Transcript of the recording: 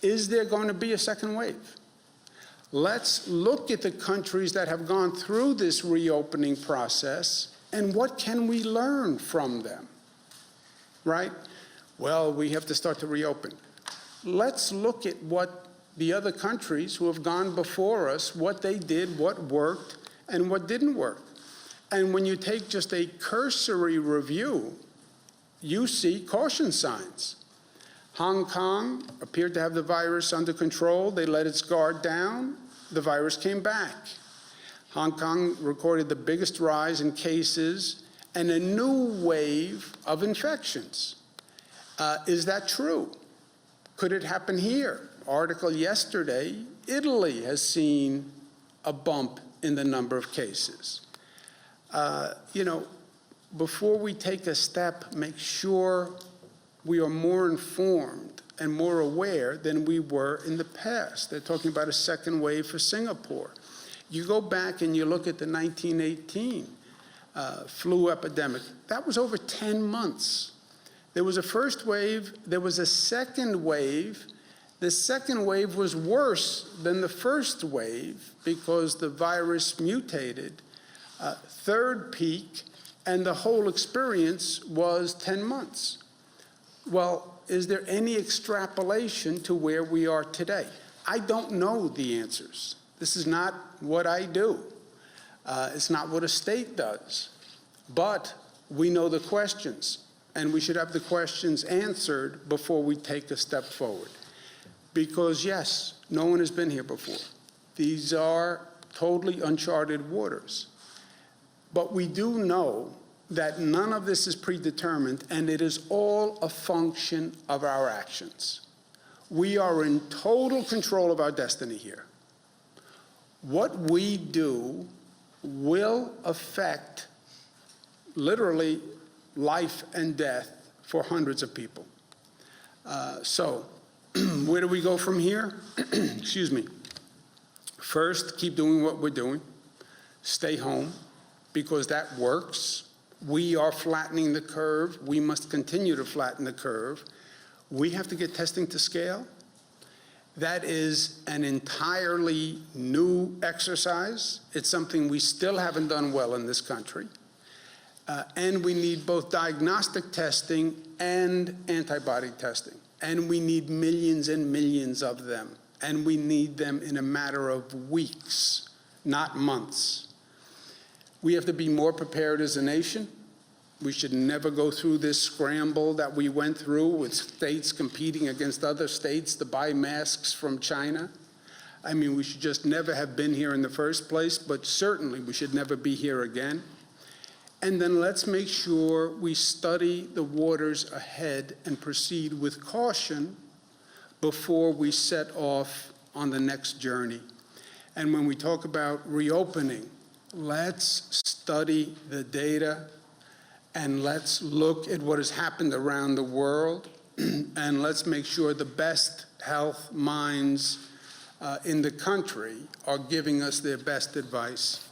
Is there going to be a second wave? Let's look at the countries that have gone through this reopening process and what can we learn from them, right? Well, we have to start to reopen. Let's look at what the other countries who have gone before us, what they did, what worked, and what didn't work. And when you take just a cursory review, you see caution signs. Hong Kong appeared to have the virus under control. They let its guard down. The virus came back. Hong Kong recorded the biggest rise in cases and a new wave of infections. Is that true? Could it happen here? Article yesterday, Italy has seen a bump in the number of cases. Before we take a step, make sure we are more informed and more aware than we were in the past. They're talking about a second wave for Singapore. You go back and you look at the 1918 flu epidemic. That was over 10 months. There was a first wave. There was a second wave. The second wave was worse than the first wave because the virus mutated. Third peak, and the whole experience was 10 months. Well, is there any extrapolation to where we are today? I don't know the answers. This is not what I do. It's not what a state does. But we know the questions, and we should have the questions answered before we take a step forward. Because, yes, no one has been here before. These are totally uncharted waters. But we do know that none of this is predetermined, and it is all a function of our actions. We are in total control of our destiny here. What we do will affect literally life and death for hundreds of people. So where do we go from here? Excuse me. First, keep doing what we're doing. Stay home, because that works. We are flattening the curve. We must continue to flatten the curve. We have to get testing to scale. That is an entirely new exercise. It's something we still haven't done well in this country. And we need both diagnostic testing and antibody testing. And we need millions and millions of them. And we need them in a matter of weeks, not months. We have to be more prepared as a nation. We should never go through this scramble that we went through with states competing against other states to buy masks from China. I mean, we should just never have been here in the first place, but certainly we should never be here again. And then let's make sure we study the waters ahead and proceed with caution before we set off on the next journey. And when we talk about reopening, let's study the data and let's look at what has happened around the world and let's make sure the best health minds in the country are giving us their best advice.